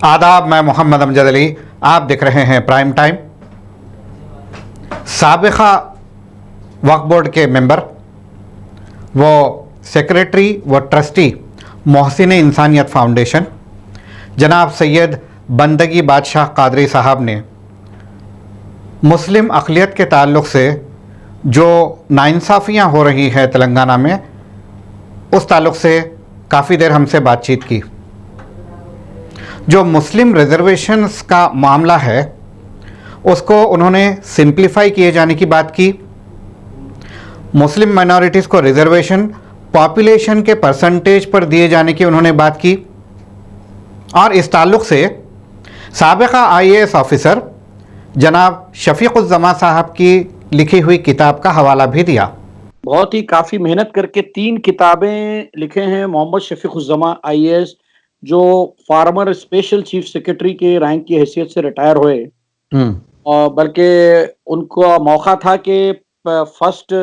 आदाब, मैं मोहम्मद अमजद अली। आप देख रहे हैं प्राइम टाइम। साबिक़ा वक्फ बोर्ड के मेंबर, वो सेक्रेटरी व ट्रस्टी मोहसिन इंसानियत फाउंडेशन जनाब सैयद बंदगी बादशाह कादरी साहब ने मुस्लिम अक़लियत के ताल्लुक़ से जो नाइंसाफ़ियाँ हो रही हैं तेलंगाना में, उस ताल्लुक़ से काफ़ी देर हमसे बातचीत की। जो मुस्लिम रिजर्वेशंस का मामला है उसको उन्होंने सिंप्लीफाई किए जाने की बात की। मुस्लिम माइनॉरिटीज़ को रिजर्वेशन पॉपुलेशन के परसेंटेज पर दिए जाने की उन्होंने बात की, और इस ताल्लुक़ से साबिक़ा IAS ऑफ़िसर जनाब शफ़ीक़ुज़्ज़मा साहब की लिखी हुई किताब का हवाला भी दिया। बहुत ही काफ़ी मेहनत करके 3 किताबें लिखे हैं मोहम्मद शफ़ीक़ुज़्ज़मा IAS, जो फार्मर स्पेशल चीफ सेक्रेटरी के रैंक की हैसियत से रिटायर हुए। और बल्कि उनको मौका था कि फर्स्ट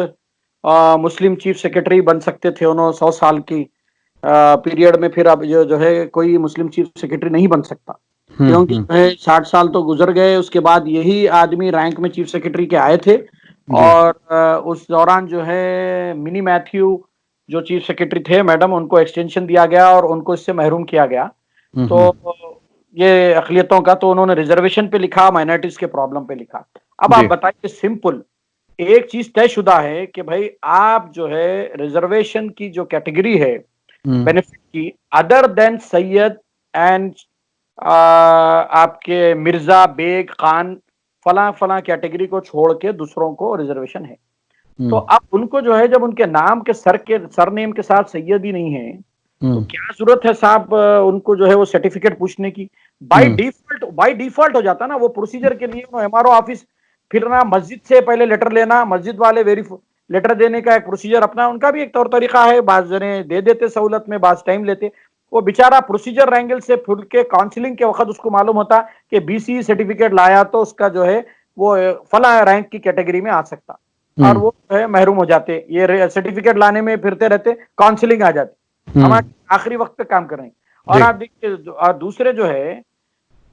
मुस्लिम चीफ सेक्रेटरी बन सकते थे उन्होंने 100 साल की पीरियड में। फिर अब जो है कोई मुस्लिम चीफ सेक्रेटरी नहीं बन सकता, क्योंकि जो है 60 साल तो गुजर गए। उसके बाद यही आदमी रैंक में चीफ सेक्रेटरी के आए थे, और उस दौरान जो है मिनी मैथ्यू जो चीफ सेक्रेटरी थे मैडम, उनको एक्सटेंशन दिया गया और उनको इससे महरूम किया गया। तो ये अक़लियतों का तो उन्होंने रिजर्वेशन पे लिखा, माइनॉरिटीज के प्रॉब्लम पे लिखा। अब आप बताइए, सिंपल एक चीज तयशुदा है कि भाई आप जो है रिजर्वेशन की जो कैटेगरी है बेनिफिट की, अदर देन सैयद एंड आपके मिर्जा, बेग, खान, फला फला कैटेगरी को छोड़ के दूसरों को रिजर्वेशन है। तो अब उनको जो है, जब उनके नाम के सरनेम के साथ सैयद ही नहीं है, तो क्या जरूरत है साहब उनको जो है वो सर्टिफिकेट पूछने की। बाय डिफॉल्ट हो जाता ना वो प्रोसीजर के लिए। MRO ऑफिस फिरना, मस्जिद से पहले लेटर लेना, मस्जिद वाले लेटर देने का एक प्रोसीजर अपना, उनका भी एक तौर तरीका है। बाज जने दे देते सहूलत में, बाज टाइम लेते। वो बेचारा प्रोसीजर एंगल से फुल के काउंसलिंग के वक्त उसको मालूम होता कि BC सर्टिफिकेट लाया तो उसका जो है वो फला रैंक की कैटेगरी में आ सकता, और वो जो है महरूम हो जाते। ये सर्टिफिकेट लाने में फिरते रहते, काउंसलिंग आ जाती। हम आखिरी वक्त पे काम कर रहे हैं। और आप देखिए दूसरे जो है,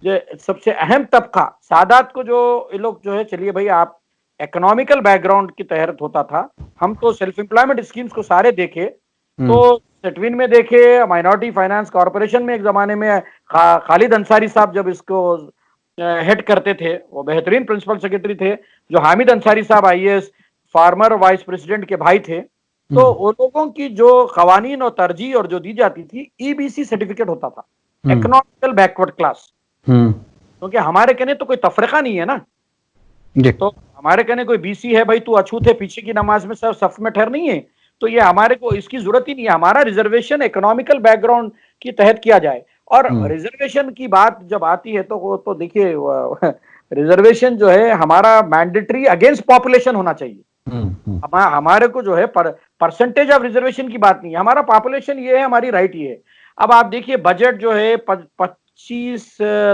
जो सबसे अहम तबका सादात को, जो ये लोग जो है, चलिए भाई आप इकोनॉमिकल बैकग्राउंड के तहत होता था। हम तो सेल्फ एम्प्लॉयमेंट स्कीम्स को सारे देखे, तो सेटविन में देखे, माइनॉरिटी फाइनेंस कॉर्पोरेशन में एक जमाने में खालिद अंसारी साहब जब इसको हेड करते थे, वो बेहतरीन प्रिंसिपल सेक्रेटरी थे। जो हामिद अंसारी साहब IAS फार्मर वाइस प्रेसिडेंट के भाई थे। तो वो लोगों की जो कवानीन और तरजीह और जो दी जाती थी, EBC सर्टिफिकेट होता था, इकोनॉमिकल बैकवर्ड क्लास। क्योंकि हमारे कहने तो कोई तफरीका नहीं है ना, तो हमारे कहने कोई BC है भाई, तू अछूत है, पीछे की नमाज में सफ में ठहर नहीं है, तो ये हमारे को इसकी जरूरत ही नहीं है। हमारा रिजर्वेशन इकोनॉमिकल बैकग्राउंड के तहत किया जाए। और रिजर्वेशन की बात जब आती है तो वो तो देखिए रिजर्वेशन जो है हमारा मैंडेटरी अगेंस्ट पॉपुलेशन होना चाहिए। हमारे को जो है परसेंटेज ऑफ रिजर्वेशन की बात नहीं है, हमारा पॉपुलेशन ये है, हमारी राइट ये है। अब आप देखिए बजट जो है 25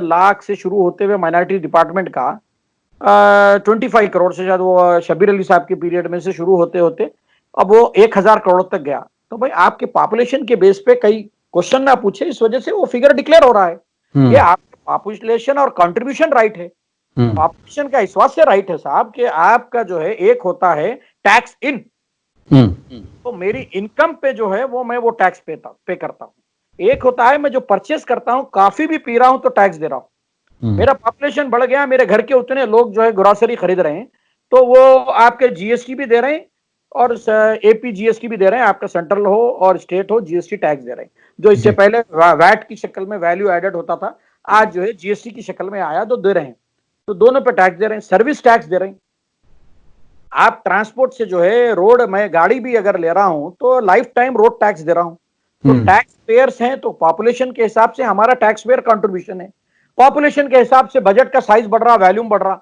लाख से शुरू होते हुए माइनॉरिटी डिपार्टमेंट का 25 करोड़ से, शायद वो शब्बीर अली साहब के पीरियड में से शुरू होते होते अब वो 1000 करोड़ तक गया। तो भाई आपके पॉपुलेशन के बेस पे कई क्वेश्चन ना पूछे, इस वजह से वो फिगर डिक्लेयर हो रहा है। ये आपके पॉपुलेशन और कंट्रीब्यूशन राइट है, पॉपुलेशन का इस बात से राइट है साहब कि आपका जो है एक होता है टैक्स इन, तो मेरी इनकम पे जो है वो मैं वो टैक्स पे करता हूँ। एक होता है मैं जो परचेस करता हूँ, काफी भी पी रहा हूं तो टैक्स दे रहा हूँ। मेरा पॉपुलेशन बढ़ गया, मेरे घर के उतने लोग जो है ग्रोसरी खरीद रहे हैं, तो वो आपके GST भी दे रहे हैं और AP GST भी दे रहे हैं। आपका सेंट्रल हो और स्टेट हो, GST टैक्स दे रहे हैं। जो इससे पहले वैट की शक्ल में वैल्यू एडेड होता था, आज जो है GST की शक्ल में आया तो दे रहे हैं। तो दोनों पे टैक्स दे रहे हैं, सर्विस टैक्स दे रहे हैं। आप ट्रांसपोर्ट से जो है रोड, मैं गाड़ी भी अगर ले रहा हूं तो लाइफ टाइम रोड टैक्स दे रहा हूं। तो टैक्स पेयर्स हैं, तो पॉपुलेशन के हिसाब से हमारा टैक्स पेयर कंट्रीब्यूशन है। पॉपुलेशन के हिसाब से बजट का साइज बढ़ रहा, वैल्यूम बढ़ रहा,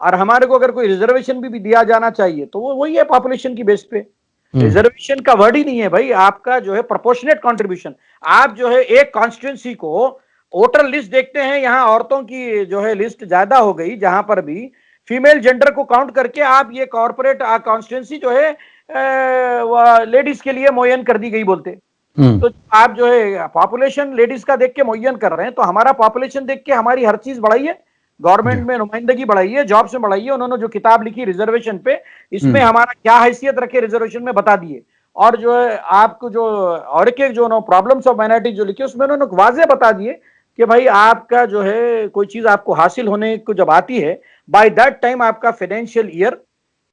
और हमारे को अगर कोई रिजर्वेशन भी दिया जाना चाहिए तो वो वही है पॉपुलेशन की बेस पे। रिजर्वेशन का वर्ड ही नहीं है भाई, आपका जो है प्रोपोर्शनेट कंट्रीब्यूशन। आप जो है एक कॉन्स्टिट्यूंसी को वोटर लिस्ट देखते हैं, यहां औरतों की जो है लिस्ट ज्यादा हो गई, जहां पर भी फीमेल जेंडर को काउंट करके आप ये कॉर्पोरेट कॉन्स्टिट्यूंसी जो है लेडीज के लिए मुयन कर दी गई बोलते। तो आप जो है पॉपुलेशन लेडीज का देख के मुय्यन कर रहे हैं, तो हमारा पॉपुलेशन देख के हमारी हर चीज बढ़ाई है, गवर्नमेंट में नुमाइंदगी बढ़ाई है, जॉब से बढ़ाई है। उन्होंने जो किताब लिखी रिजर्वेशन पे, इसमें हमारा क्या हैसियत रखे रिजर्वेशन में बता दिए। और जो है आपको जो और के जो प्रॉब्लम्स ऑफ माइनॉरिटी जो लिखे उसमें उन्होंने वाजे बता दिए कि भाई आपका जो है कोई चीज आपको हासिल होने को जब आती है, बाय दैट टाइम आपका फाइनेंशियल ईयर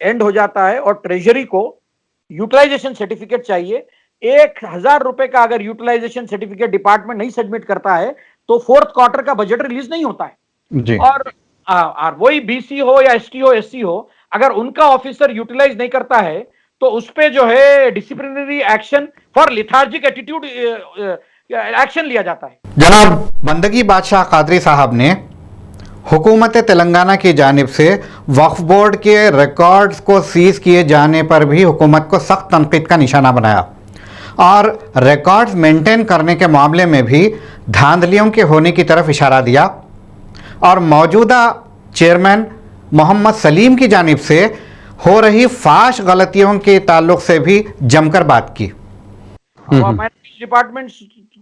एंड हो जाता है और ट्रेजरी को यूटिलाइजेशन सर्टिफिकेट चाहिए। 1,000 रुपए का अगर यूटिलाइजेशन सर्टिफिकेट डिपार्टमेंट नहीं सबमिट करता है तो फोर्थ क्वार्टर का बजट रिलीज नहीं होता है जी। और वही बीसी हो या एसटी हो एससी हो, अगर उनका ऑफिसर यूटिलाइज नहीं करता है तो उस पे जो है disciplinary action for lethargic attitude action लिया जाता है। जनाब बंदगी बादशाह कादरी साहब ने हुकूमत तेलंगाना की जानिब से वक्फ बोर्ड के रिकॉर्ड्स को सीज किए जाने पर भी हुकूमत को सख्त तनकीद का निशाना बनाया और रिकॉर्ड्स मेंटेन करने के मामले में भी धांधलियों के होने की तरफ इशारा दिया और मौजूदा चेयरमैन मोहम्मद सलीम की जानिब से हो रही फाश गलतियों के ताल्लुक से भी जमकर बात की। डिपार्टमेंट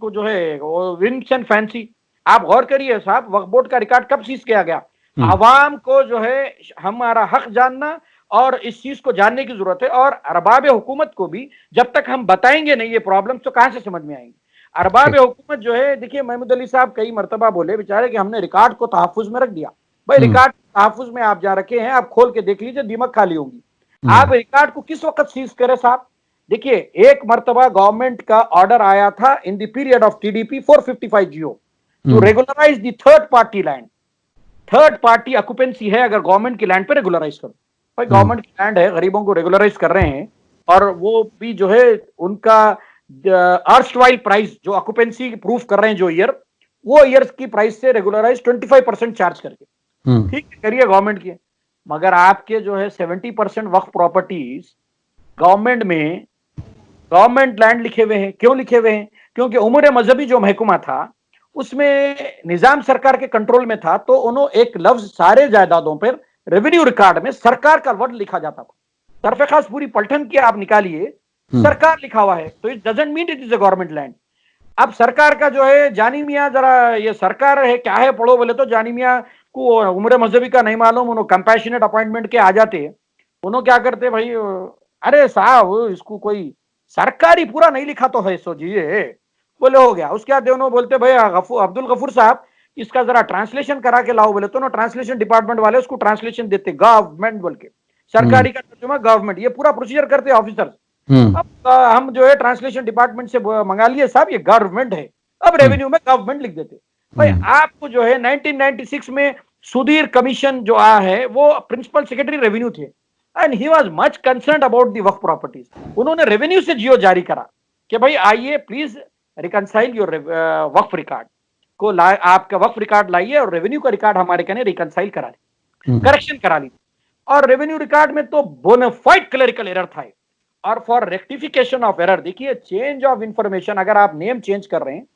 को जो है वो विंग्स एंड फैंसी, आप गौर करिए साहब, वक्फ बोर्ड का रिकॉर्ड कब सीज किया गया? आवाम को जो है हमारा हक जानना और इस चीज को जानने की जरूरत है, और अरबाब हुकूमत को भी जब तक हम बताएंगे नहीं ये प्रॉब्लम तो कहां से समझ में आएंगे। अरबाब हुकूमत जो है, देखिए महमूद अली साहब कई मरतबा बोले बेचारे कि हमने रिकॉर्ड को तहफ्फुज में रख दिया। भाई रिकॉर्ड तहफ्फुज में आप जा रखे हैं, आप खोल के देख लीजिए, दिमाग खाली होगी। आप रिकॉर्ड को किस वक्त सीज करें साहब? देखिए एक मरतबा गवर्नमेंट का ऑर्डर आया था in the period of TDP 455 GO to regularize the third party land. Third party occupancy है, अगर गवर्नमेंट की लैंड पे रेगुलराइज करो। भाई गवर्नमेंट की लैंड है, गरीबों को रेगुलराइज कर रहे हैं, और वो भी जो है उनका अर्स्टवाइल प्राइस जो ऑक्यूपेंसी प्रूफ कर रहे हैं जो ईयर, वो ईयर की प्राइस से रेगुलराइज 25% चार्ज करके, ठीक है करिए गवर्नमेंट की। मगर आपके जो है 70% वक्फ प्रॉपर्टीज गवर्नमेंट में गवर्नमेंट लैंड लिखे हुए हैं। क्यों लिखे हुए हैं? क्योंकि उमूर मजहबी जो महकमा था उसमें निजाम सरकार के कंट्रोल में था, तो उन्होंने एक लफ्ज सारे जायदादों पर रेवेन्यू रिकॉर्ड में सरकार का वर्ड लिखा जाता था। सरफे खास पूरी पलटन की आप निकालिए, सरकार लिखा हुआ है, तो it doesn't mean it is a government land. अब सरकार का जो है जानी मियाँ, जरा ये सरकार है क्या है पढ़ो बोले तो जानी मियाँ को उम्र मजहबी का नहीं मालूम, उन्होंने कंपैशनेट अपॉइंटमेंट के आ जाते हैं। उन्होंने क्या करते भाई, अरे साहब इसको कोई सरकारी पूरा नहीं लिखा तो है सो जी बोले हो गया। उसके बाद उन्होंने बोलते भाई अब्दुल गफूर साहब इसका जरा ट्रांसलेशन करा के लाओ बोले, तो ट्रांसलेशन डिपार्टमेंट वाले उसको ट्रांसलेशन देते गवर्नमेंट बोल के, सरकारी का तर्जुमा गवर्नमेंट, ये पूरा प्रोसीजर करते ऑफिसर। अब हम जो है ट्रांसलेशन डिपार्टमेंट से मंगा लिए साहब ये गवर्नमेंट है, अब रेवेन्यू में गवर्नमेंट लिख देते। भाई आपको जो है 1996 में सुधीर कमीशन जो आया है वो प्रिंसिपल सेक्रेटरी रेवेन्यू थे, and he was much concern about the Waqf properties. उन्होंने रेवेन्यू से जियो जारी करा कि भाई आइए please reconcile your Waqf record को, आपका वक्फ रिकॉर्ड लाइए और रेवेन्यू का रिकॉर्ड हमारे कहने रिकंसाइल करा ली, करेक्शन करा ली। और रेवेन्यू रिकॉर्ड में तो बोनाफाइड क्लरिकल एरर था। और फॉर रेक्टिफिकेशन ऑफ एरर, देखिए चेंज ऑफ इंफॉर्मेशन, अगर आप नेम चेंज कर रहे हैं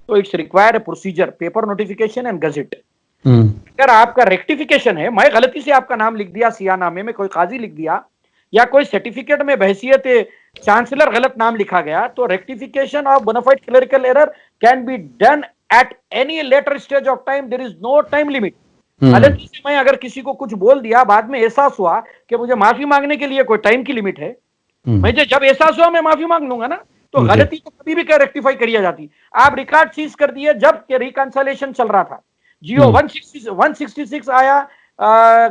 तो it's require procedure, paper notification and gazette. अगर आपका रेक्टिफिकेशन है, मैं गलती से आपका नाम लिख दिया सियानामे में, कोई काजी लिख दिया, या कोई सर्टिफिकेट में बहसियत चांसलर गलत नाम लिखा गया, तो rectification of bona fide clerical error can be done at any later stage of time, there is no time limit. गलती से मैं अगर किसी को कुछ बोल दिया, बाद में एहसास हुआ कि मुझे माफी मांगने के लिए कोई टाइम की लिमिट है, मुझे जब एहसास हुआ मैं माफी मांग लूंगा ना, तो गलती तो कभी भी रेक्टिफाई करी जाती। आप रिकॉर्ड सीज कर दिए जब रिकंसिलिएशन चल रहा था, जियो 166 आया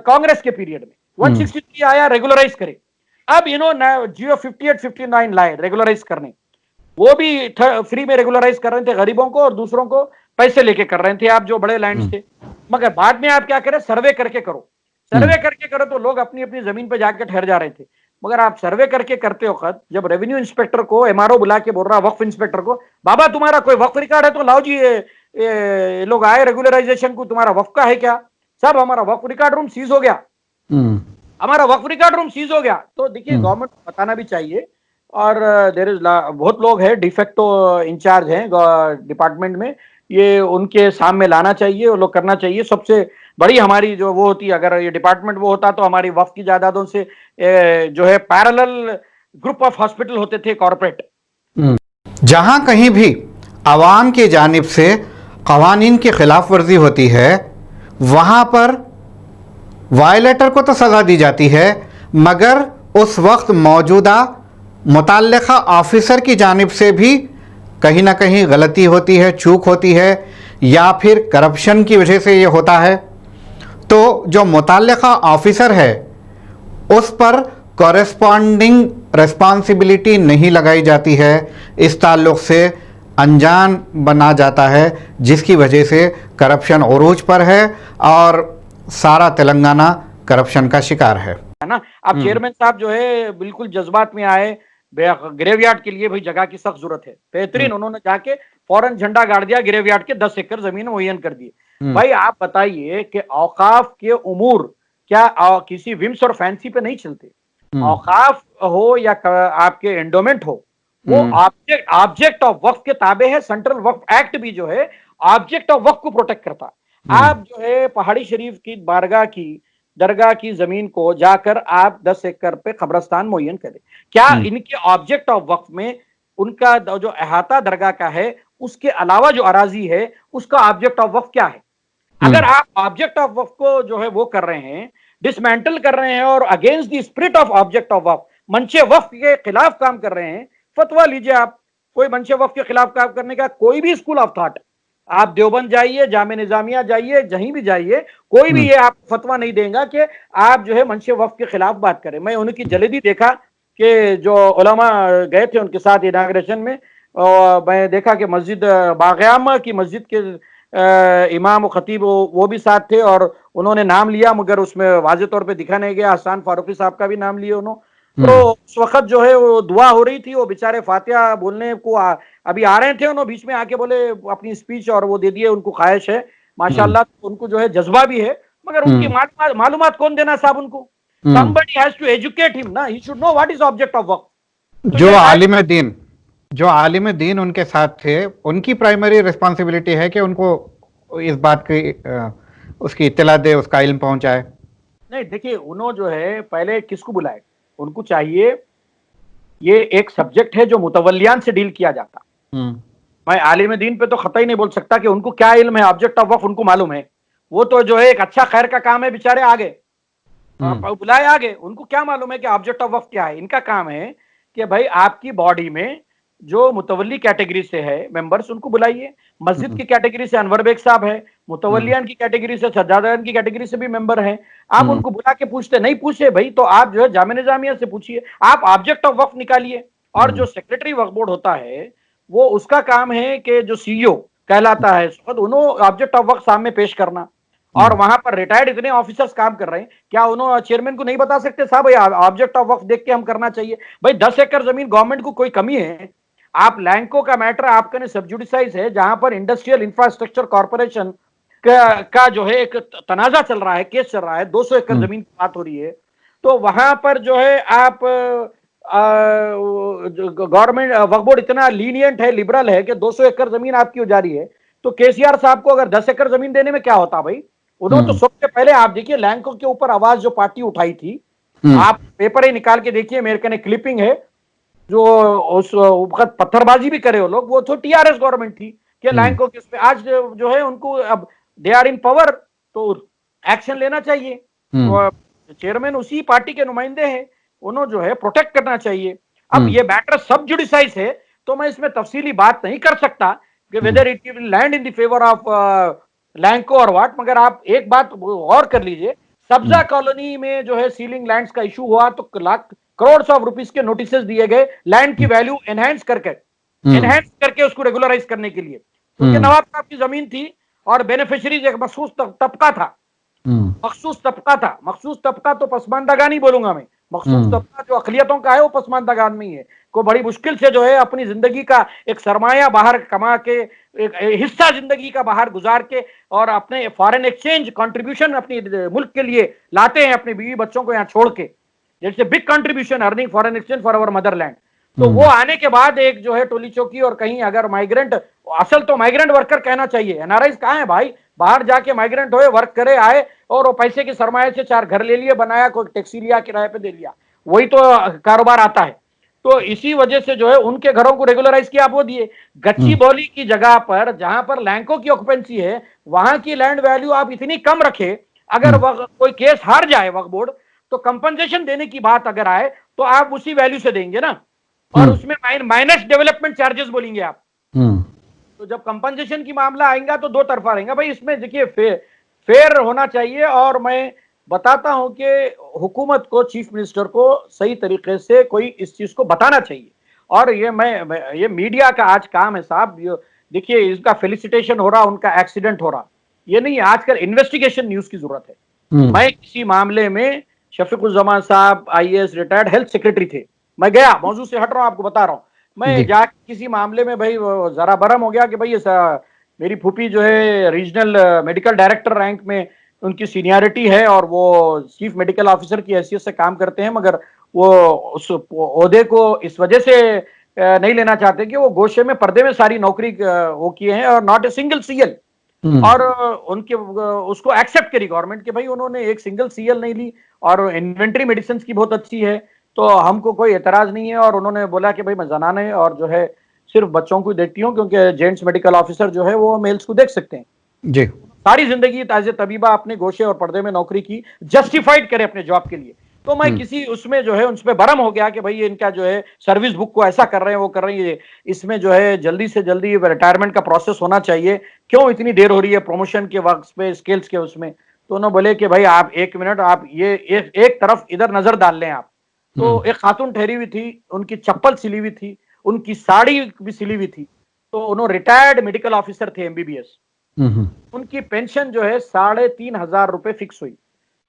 कांग्रेस के पीरियड में, 163 आया रेगुलराइज करे। अब इन्होंने जियो 58 59 लाए रेगुलराइज करने, वो भी फ्री में रेगुलराइज कर रहे थे गरीबों को, और दूसरों को पैसे लेके कर रहे थे आप जो बड़े लैंड थे। मगर बाद में आप क्या करें, सर्वे करके करो, सर्वे करके करो, तो लोग अपनी अपनी जमीन पे जाकर ठहर जा रहे थे। मगर आप सर्वे करके करते हो खत, जब रेवेन्यू इंस्पेक्टर को एमआरओ बुला के बोल रहा वक्फ इंस्पेक्टर को, बाबा तुम्हारा कोई वक्फ रिकॉर्ड है तो लाओ जी, ये लोग आए रेगुलराइजेशन को, तुम्हारा वक्फ का है क्या? साहब हमारा वक्फ रिकॉर्ड रूम सीज हो गया, हमारा वक्फ रिकॉर्ड रूम सीज हो गया। तो देखिए गवर्नमेंट को बताना भी चाहिए। और देयर इज बहुत लोग हैं डिफेक्टो इंचार्ज हैं डिपार्टमेंट में, ये उनके सामने लाना चाहिए, वो लोग करना चाहिए। सबसे बड़ी हमारी जो वो होती है, अगर ये डिपार्टमेंट वो होता तो हमारी वक्फ की जायदादों से जो है पैरेलल ग्रुप ऑफ हॉस्पिटल होते थे कॉर्पोरेट। जहाँ कहीं भी आवाम की जानिब से कवानीन की खिलाफ वर्जी होती है वहाँ पर वायलेटर को तो सज़ा दी जाती है, मगर उस वक्त मौजूदा मुतल्लिका ऑफिसर की जानिब से भी कहीं ना कहीं गलती होती है, चूक होती है, या फिर करप्शन की वजह से ये होता है। तो जो मुतल्लिका ऑफिसर है उस पर कॉरेस्पॉन्डिंग रिस्पॉन्सिबिलिटी नहीं लगाई जाती है, इस ताल्लुक़ से अनजान बना जाता है, जिसकी वजह से करप्शन उरूज पर है और सारा तेलंगाना करप्शन का शिकार है ना। अब चेयरमैन साहब जो है बिल्कुल जज्बात में आए, ग्रेवयार्ड के लिए भाई जगह की सख्त जरूरत है, बेहतरीन उन्होंने जाके फौरन झंडा गाड़ दिया, ग्रेवयार्ड के 10 एकड़ जमीन मुहैया कर दी। भाई आप बताइए कि औकाफ के उमूर क्या किसी विम्स और फैंसी पे नहीं चलते? औकाफ हो या आपके एंडोमेंट हो, वो ऑब्जेक्ट ऑफ वक्फ के ताबे है। सेंट्रल वक्फ एक्ट भी जो है ऑब्जेक्ट ऑफ वक्फ को प्रोटेक्ट करता है। आप जो है पहाड़ी शरीफ की बारगाह की दरगाह की जमीन को जाकर आप 10 एकड़ पे कब्रस्तान मुहैया करें, क्या इनके ऑब्जेक्ट ऑफ वक्फ में उनका जो अहाता दरगाह का है उसके अलावा जो अराजी है उसका ऑब्जेक्ट ऑफ वक्फ क्या है? अगर आप ऑब्जेक्ट ऑफ वक्फ को जो है वो कर रहे हैं, डिसमेंटल कर रहे हैं और against the spirit of object of Waqf, मंशे वक्फ के खिलाफ काम कर रहे हैं, फतवा लीजिए आप। कोई मंशे वक्फ के खिलाफ काम करने का कोई भी स्कूल ऑफ थॉट, आप देवबंद जाइए, जामे निजामिया जाइए, जहीं भी जाइए, कोई भी ये आपको फतवा नहीं देगा कि आप जो है मंशे वक्फ के खिलाफ बात करें। मैं उनकी जलेदी देखा कि जो उलमा गए थे उनके साथ इनाग्रेशन में, और मैं देखा कि मस्जिद बाग़यामा की मस्जिद के इमाम और खतीब वो भी साथ थे और उन्होंने नाम लिया, मगर उसमें वाज़े तौर पे दिखा नहीं गया। हसन फारूकी साहब का भी नाम लिया उन्होंने। तो उस वक्त जो है वो दुआ हो रही थी, वो बेचारे फातिहा बोलने को अभी आ रहे थे, उन्होंने बीच में आके बोले अपनी स्पीच और वो दे दिए। उनको ख्वाहिश है माशाल्लाह, उनको जो है जज्बा भी है, मगर उनकी मालूमात कौन देना साहब उनको? somebody has to educate him ना, he should know what is object of work। जो आलिम दीन उनके साथ थे, उनकी प्राइमरी रिस्पॉन्सिबिलिटी है कि उनको इस बात की उसकी इत्तला दे, उसका इल्म पहुंचाए। नहीं देखिए, उन्होंने जो है पहले किसको बुलाए? उनको चाहिए, ये एक सब्जेक्ट है जो मुतवल्लियान से डील किया जाता। मैं आलिम दीन पे तो खतई नहीं बोल सकता कि उनको क्या इल्म है ऑब्जेक्ट ऑफ वक्फ, उनको मालूम है। वो तो जो है एक अच्छा खैर का काम है, बेचारे आगे बुलाए आगे, उनको क्या मालूम है कि ऑब्जेक्ट ऑफ वक्फ क्या है? इनका काम है कि भाई आपकी बॉडी में जो मुतवल्ली कैटेगरी से है मेंबर्स, उनको बुलाइए। मस्जिद की कैटेगरी से अनवर बेग साहब है, मुतवल्लियान की कैटेगरी से सज्जादान की कैटेगरी से भी मेंबर हैं। आप उनको बुला के पूछते नहीं, पूछे भाई तो आप जो है जामे निजामिया से पूछिए, आप ऑब्जेक्ट ऑफ वक्फ निकालिए। और जो सेक्रेटरी वक्फ बोर्ड होता है वो उसका काम है कि जो सीईओ कहलाता है, उन्होंने ऑब्जेक्ट ऑफ वक्फ सामने पेश करना। और वहां पर रिटायर्ड इतने ऑफिसर्स काम कर रहे हैं, क्या उन्होंने चेयरमैन को नहीं बता सकते साहब भाई ऑब्जेक्ट ऑफ वक्फ देख के हम करना चाहिए? भाई 10 एकड़ जमीन गवर्नमेंट को कोई कमी है? आप लैंको का मैटर आपका सब जुडिसाइज है, जहां पर इंडस्ट्रियल इंफ्रास्ट्रक्चर कॉर्पोरेशन का जो है एक तनाजा चल रहा है, केस चल रहा है, 200 एकड़ जमीन की बात हो रही है। तो वहां पर जो है आप गवर्नमेंट वक्फ बोर्ड इतना लीनियंट है, लिबरल है कि 200 एकड़ जमीन आपकी हो जा रही है। तो केसीआर साहब को अगर 10 एकड़ जमीन देने में क्या होता भाई? उन्होंने तो सबसे पहले आप देखिए लैंको के ऊपर आवाज जो पार्टी उठाई थी, आप पेपर ही निकाल के देखिए, मेरे कहने क्लिपिंग है, जो उस वक्त पत्थरबाजी भी करे वो लोग, वो तो टीआरएस गवर्नमेंट थी कि लैंको के उसमें आज जो है उनको अब दे आर इन पावर, तो एक्शन लेना चाहिए। तो चेयरमैन उसी पार्टी के नुमाइंदे हैं, उन्होंने जो है प्रोटेक्ट करना चाहिए। अब ये मैटर सब जुडिसाइज है, तो मैं इसमें तफसीली बात नहीं कर सकता कि whether it will land in the favour of Lanco और व्हाट। मगर आप एक बात गौर कर लीजिए, सब्जा कॉलोनी में जो है सीलिंग लैंड्स का इशू हुआ तो लाख करोड़ ऑफ रुपीस के नोटिस दिए गए लैंड की वैल्यू एनहांस करके उसको रेगुलराइज करने के लिए, क्योंकि नवाब साहब की जमीन थी और बेनिफिशियरीज एक मखसूस तबका था। मखसूस तबका तो पसमानदागान ही बोलूंगा मैं, मखसूस तबका जो अकलियतों का है वो पसमानदागान में ही है, को बड़ी मुश्किल से जो है अपनी जिंदगी का एक सरमाया बाहर कमा के, एक हिस्सा जिंदगी का बाहर गुजार के और अपने फॉरेन एक्सचेंज कंट्रीब्यूशन अपनी मुल्क के लिए लाते हैं, अपने बीवी बच्चों को यहाँ छोड़ के, जैसे big contribution earning foreign exchange for our Motherland. तो वो आने के बाद एक जो है टोली चौकी और कहीं अगर माइग्रेंट, असल तो माइग्रेंट वर्कर कहना चाहिए, एनआरआईज कहाँ है भाई? बाहर जाके माइग्रेंट हुए, वर्क करे, आए और वो पैसे के सरमाए से 4 घर ले लिए, बनाया, कोई टैक्सी लिया, किराए पे दे लिया, वही तो कारोबार आता है। तो इसी वजह से जो है उनके घरों को रेगुलराइज किया, आप वो दिए। गच्ची बौली की जगह पर जहां पर लैंको की ऑक्युपेंसी है, वहां की लैंड वैल्यू आप इतनी कम रखे, अगर कोई केस हार जाए वक्फ बोर्ड, तो कंपनसेशन देने की बात अगर आए तो आप उसी वैल्यू से देंगे ना, और उसमें माइनस डेवलपमेंट चार्जेस बोलेंगे आप। तो जब कंपनसेशन की मामला आएगा तो दो तरफा रहेगा भाई। इसमें देखिए फेयर होना चाहिए, और मैं बताता हूं कि हुकूमत को, चीफ मिनिस्टर को सही तरीके से कोई इस चीज को बताना चाहिए। और ये मीडिया का आज काम है साहब। देखिए इसका फेलिसिटेशन हो रहा, उनका एक्सीडेंट हो रहा, ये नहीं है। आजकल इन्वेस्टिगेशन न्यूज की जरूरत है। मैं किसी मामले में, शफीकुज्जमान साहब आईएएस रिटायर्ड हेल्थ सेक्रेटरी थे, मैं गया, मौजूद से हट रहा हूं, आपको बता रहा हूं, मैं जाके किसी मामले में भाई जरा बरम हो गया कि भाई मेरी फूफी जो है रीजनल मेडिकल डायरेक्टर रैंक में उनकी सीनियरिटी है, और वो चीफ मेडिकल ऑफिसर की हैसियत से काम करते हैं, मगर वो उस ओहदे को इस वजह से नहीं लेना चाहते कि वो गोशे में पर्दे में सारी नौकरी वो किए हैं, और नॉट ए सिंगल सीएल। और उनके उसको एक्सेप्ट करी गवर्नमेंट के भाई उन्होंने एक सिंगल सीएल नहीं ली, और इन्वेंट्री मेडिसिन की बहुत अच्छी है, तो हमको कोई एतराज नहीं है। और उन्होंने बोला कि भाई मैं जनाने और जो है सिर्फ बच्चों को देखती हूँ, क्योंकि जेंट्स मेडिकल ऑफिसर जो है वो मेल्स को देख सकते हैं जी। सारी जिंदगी एज ए तबीबा अपने गोशे और पर्दे में नौकरी की, जस्टिफाइड करे अपने जॉब के लिए। तो मैं किसी उसमें जो है उस पर बरम हो गया कि भाई इनका जो है सर्विस बुक को ऐसा कर रहे हैं, वो कर रहे हैं, इसमें जो है जल्दी से जल्दी रिटायरमेंट का प्रोसेस होना चाहिए, क्यों इतनी देर हो रही है प्रमोशन के वक्त पे, स्केल्स के उसमें। तो उन्होंने बोले कि भाई आप एक मिनट, आप ये एक तरफ इधर नजर डाल लें आप। तो एक खातून ठहरी हुई थी, उनकी चप्पल सिली हुई थी, उनकी साड़ी भी सिली हुई थी, तो उन्होंने रिटायर्ड मेडिकल ऑफिसर थे, एमबीबीएस। उनकी पेंशन जो है 3,500 रुपए फिक्स हुई।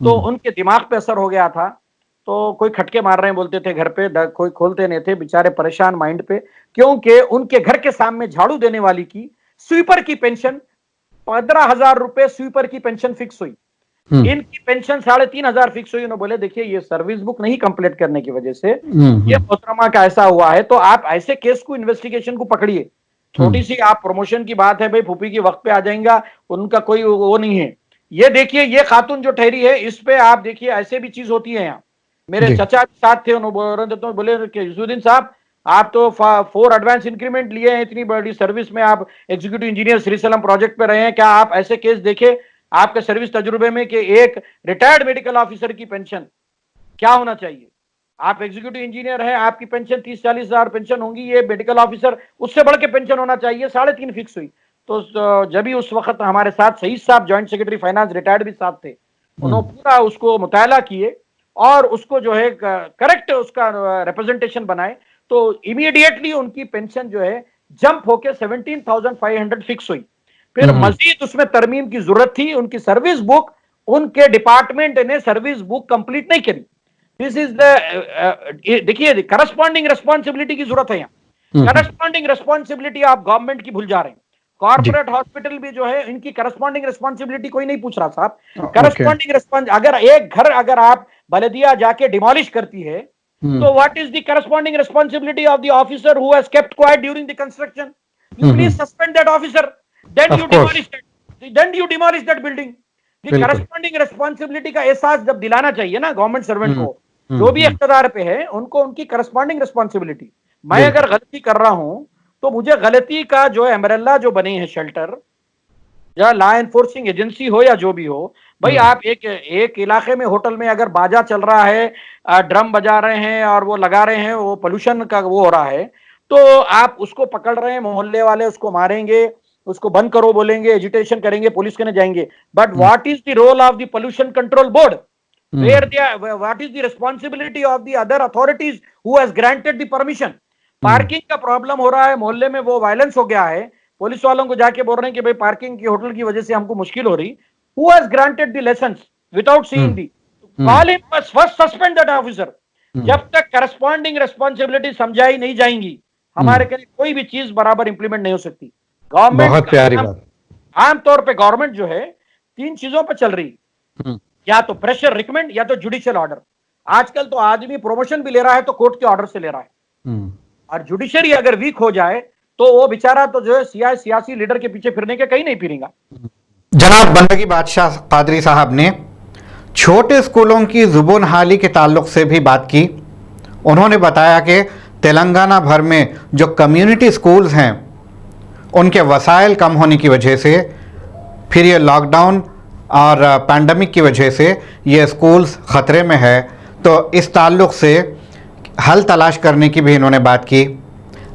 तो उनके दिमाग पे असर हो गया था, तो कोई खटके मार रहे हैं बोलते थे घर पे, कोई खोलते नहीं थे, बेचारे परेशान माइंड पे, क्योंकि उनके घर के सामने झाड़ू देने वाली की, स्वीपर की पेंशन 15,000 रुपए स्वीपर की पेंशन फिक्स हुई। इनकी पेंशन 3,500 फिक्स हुई। उन्होंने बोले देखिए ये सर्विस बुक नहीं कंप्लीट करने की वजह से ये मोहतरमा का ऐसा हुआ है, तो आप ऐसे केस को, इन्वेस्टिगेशन को पकड़िए। छोटी सी आप प्रमोशन की बात है भाई, फूफी की वक्त पे आ जाएगा, उनका कोई वो नहीं है। ये देखिए ये खातून जो ठहरी है, इस पे आप देखिए ऐसे भी चीज होती है यहाँ। मेरे चचा भी साथ थे, उन्होंने बोले कि यूसुद्दीन साहब आप तो 4 एडवांस इंक्रीमेंट लिए हैं, इतनी बड़ी सर्विस में आप एग्जीक्यूटिव इंजीनियर श्रीसलम प्रोजेक्ट पे रहे हैं, क्या आप ऐसे केस देखे आपके सर्विस तजुर्बे में कि एक रिटायर्ड मेडिकल ऑफिसर की पेंशन क्या होना चाहिए? आप एग्जीक्यूटिव इंजीनियर हैं, आपकी पेंशन 30-40 हजार पेंशन होंगी, ये मेडिकल ऑफिसर उससे बढ़ के पेंशन होना चाहिए, 3.5 फिक्स हुई। तो जब भी उस वक्त हमारे साथ सईद साहब ज्वाइंट सेक्रेटरी फाइनेंस रिटायर्ड भी साथ थे, उन्होंने पूरा उसको मुताला किए और उसको जो है करेक्ट उसका रिप्रेजेंटेशन बनाए, तो इमीडिएटली उनकी पेंशन जो है जंप होके 17,500 फिक्स हुई। फिर मजीद उसमें तरमीम की जरूरत थी, उनकी सर्विस बुक, उनके डिपार्टमेंट ने सर्विस बुक कंप्लीट नहीं करी। दिस इज द देखिए करस्पॉन्डिंग रेस्पॉन्सिबिलिटी की जरूरत है यहाँ। करस्पॉन्डिंग रेस्पॉन्सिबिलिटी आप गवर्नमेंट की भूल जा रहे हैं। कॉर्पोरेट हॉस्पिटल भी जो है इनकी करस्पॉन्डिंग रेस्पॉन्सिबिलिटी कोई नहीं पूछ रहा साहब। करस्पॉन्डिंग रेस्पॉन्स, अगर एक घर अगर आप बलदिया जाके डिमोलिश करती है, तो what is the corresponding responsibility of the officer who has kept quite during the construction? You please suspend that officer, then you demolish that building. The corresponding responsibility का एहसास जब दिलाना चाहिए ना गवर्नमेंट सर्वेंट को, जो भी इख्तियार पे है उनको उनकी करस्पॉन्डिंग रिस्पॉन्सिबिलिटी। मैं अगर गलती कर रहा हूं तो मुझे गलती का जो एम्ब्रेला जो बने हैं शेल्टर या लॉ एनफोर्सिंग एजेंसी हो या जो भी हो, भाई आप एक इलाके में होटल में अगर बाजा चल रहा है, ड्रम बजा रहे हैं और वो लगा रहे हैं, वो पोल्यूशन का वो हो रहा है, तो आप उसको पकड़ रहे हैं, मोहल्ले वाले उसको मारेंगे, उसको बंद करो बोलेंगे, एजिटेशन करेंगे, पुलिस के जाएंगे। But what is the role of the pollution control board? What is the responsibility of the other authorities who has granted the permission? Parking का प्रॉब्लम हो रहा है मोहल्ले में, वो वायलेंस हो गया है, पुलिस वालों को जाके बोल रहे हैं कि भाई पार्किंग की होटल की वजह से हमको मुश्किल हो रही। Who has granted the licence without seeing the? Call him, first suspend that officer. जब तक करस्पॉन्डिंग रिस्पॉन्सिबिलिटी समझाई नहीं जाएंगी, हमारे के लिए कोई भी चीज बराबर इंप्लीमेंट नहीं हो सकती। गवर्नमेंट, बहुत प्यारी बात। आमतौर पे गवर्नमेंट जो है 3 चीजों पे चल रही, या तो प्रेशर रिकमेंड या तो जुडिशियल ऑर्डर। आजकल तो आदमी प्रमोशन भी ले रहा है तो कोर्ट के ऑर्डर से ले रहा है, और जुडिशरी अगर वीक हो जाए तो वो बेचारा तो जो है सियासी लीडर के पीछे फिरने के कहीं नहीं फिरेगा। जनाब बंदगी बादशाह कादरी साहब ने छोटे स्कूलों की जुबान हाली के ताल्लुक से भी बात की। उन्होंने बताया कि तेलंगाना भर में जो कम्युनिटी स्कूल्स हैं उनके वसाइल कम होने की वजह से, फिर ये लॉकडाउन और पैंडमिक की वजह से ये स्कूल्स ख़तरे में है, तो इस ताल्लुक़ से हल तलाश करने की भी इन्होंने बात की।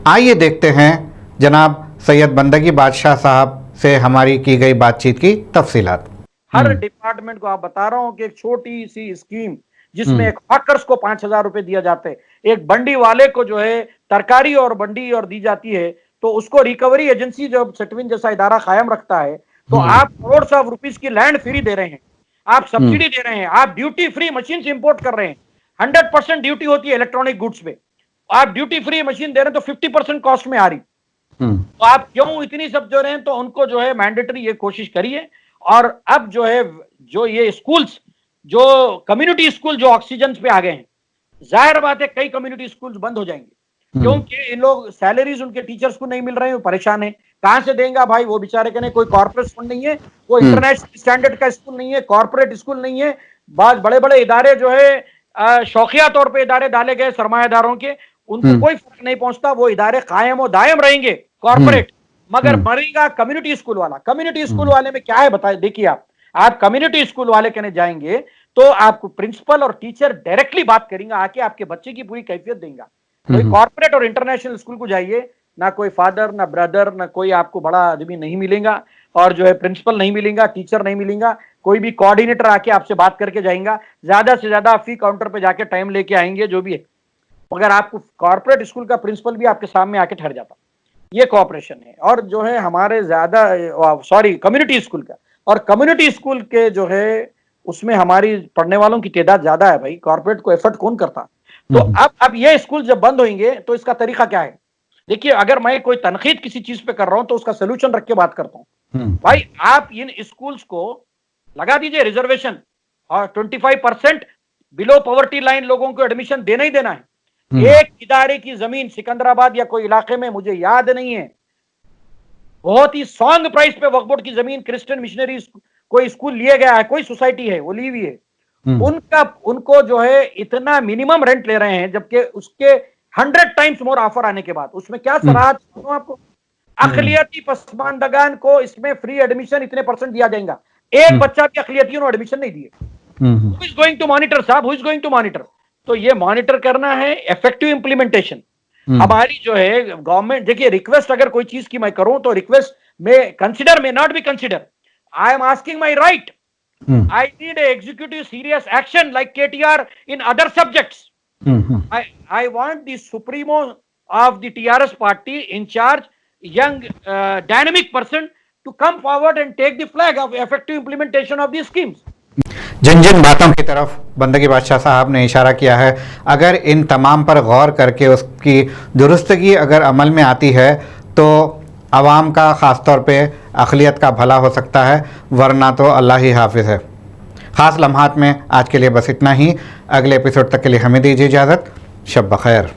आइए देखते हैं जनाब सैयद बंदगी बादशाह साहब से हमारी की गई बातचीत की तफसीलात। हर डिपार्टमेंट को आप बता रहा हूं कि एक छोटी सी स्कीम जिसमें एक हॉकर्स को 5,000 रुपए दिया जाते हैं, एक बंडी वाले को जो है तरकारी और बंडी और दी जाती है, तो उसको रिकवरी एजेंसी जब सेटविन जैसा इदारा कायम रखता है तो आप करोड़ ऑफ रुपीस की लैंड फ्री दे रहे हैं, आप सब्सिडी दे रहे हैं, आप ड्यूटी फ्री मशीन इंपोर्ट कर रहे हैं। 100% ड्यूटी होती है इलेक्ट्रॉनिक गुड्स पे, आप ड्यूटी फ्री मशीन दे रहे हैं तो 50% कॉस्ट में आ रही, तो आप क्यों इतनी सब जो रहे हैं? तो उनको जो है मैंडेटरी ये कोशिश करिए। और अब जो है जो ये स्कूल्स, जो कम्युनिटी स्कूल जो ऑक्सीजन पे आ गए हैं, जाहिर बात है कई कम्युनिटी स्कूल्स बंद हो जाएंगे क्योंकि इन लोग सैलरीज उनके टीचर्स को नहीं मिल रहे हैं, वो परेशान है। कहां से देंगे भाई? वो बेचारे कहने कोई कॉर्पोरेट स्कूल नहीं है, कोई इंटरनेशनल स्टैंडर्ड का स्कूल नहीं है, कॉर्पोरेट स्कूल नहीं है। बाद बड़े बड़े इदारे जो है शौकिया तौर पे इदारे डाले गए सरमायादारों के, उनको कोई फर्क नहीं पहुंचता, वो इदारे कायम और दायम रहेंगे कॉर्पोरेट, मगर मरेगा कम्युनिटी स्कूल वाला। कम्युनिटी स्कूल वाले में क्या है बताए, देखिए आप कम्युनिटी स्कूल वाले कहने जाएंगे तो आपको प्रिंसिपल और टीचर डायरेक्टली बात करेंगे, आके आपके बच्चे की पूरी कैफियत देंगे। कोई कॉर्पोरेट और इंटरनेशनल स्कूल को जाइए, ना कोई फादर ना ब्रदर ना कोई आपको बड़ा आदमी नहीं मिलेगा, और जो है प्रिंसिपल नहीं मिलेगा, टीचर नहीं मिलेगा, कोई भी कोऑर्डिनेटर आके आपसे बात करके जाएगा, ज्यादा से ज्यादा फी काउंटर पे जाके टाइम लेके आएंगे जो भी है। मगर आपको कॉर्पोरेट स्कूल का प्रिंसिपल भी आपके सामने आके ठहर जाता, ये कोऑपरेशन है। और जो है हमारे ज्यादा कम्युनिटी स्कूल का, और कम्युनिटी स्कूल के जो है उसमें हमारी पढ़ने वालों की तादाद ज्यादा है भाई, कॉर्पोरेट को एफर्ट कौन करता? तो अब ये स्कूल जब बंद होंगे तो इसका तरीका क्या है? देखिए, अगर मैं कोई तनकीद किसी चीज पे कर रहा हूं तो उसका सोल्यूशन रख के बात करता हूं। भाई आप इन स्कूल्स को लगा दीजिए रिजर्वेशन, और 25% बिलो पॉवर्टी लाइन लोगों को एडमिशन देना ही देना है। एक इदारे की जमीन सिकंदराबाद या कोई इलाके में, मुझे याद नहीं है, बहुत ही सॉन्ग प्राइस पे वक्फ बोर्ड की जमीन क्रिश्चियन मिशनरी कोई स्कूल लिया गया है, कोई सोसाइटी है वो ली हुई है, उनको जो है इतना मिनिमम रेंट ले रहे हैं, जबकि उसके 100 टाइम्स मोर ऑफर आने के बाद। उसमें क्या सराहत आपको? अकलियती पसमानदगान को इसमें फ्री एडमिशन इतने % दिया जाएगा, एक बच्चा भी अकलियतियों ने एडमिशन नहीं दिए। Who is going to monitor साहब, who is going to monitor? तो ये मॉनिटर करना है, इफेक्टिव इंप्लीमेंटेशन हमारी जो है गवर्नमेंट। देखिए, रिक्वेस्ट अगर कोई चीज की मैं करूं तो रिक्वेस्ट में consider, may not be consider, I am asking my right. I need a executive serious action like KTR in other subjects. I want the supremo of the TRS party in charge, young dynamic person, to come forward and take the flag of effective implementation of these schemes. जिन जिन बातों की तरफ बंदगी बादशाह साहब ने इशारा किया है, अगर इन तमाम पर गौर करके उसकी दुरुस्तगी अगर अमल में आती है तो आवाम का ख़ास तौर पे अक़लियत का भला हो सकता है, वरना तो अल्लाह ही हाफिज़ है। ख़ास लम्हात में आज के लिए बस इतना ही। अगले एपिसोड तक के लिए हमें दीजिए इजाज़त। शब बख़ैर।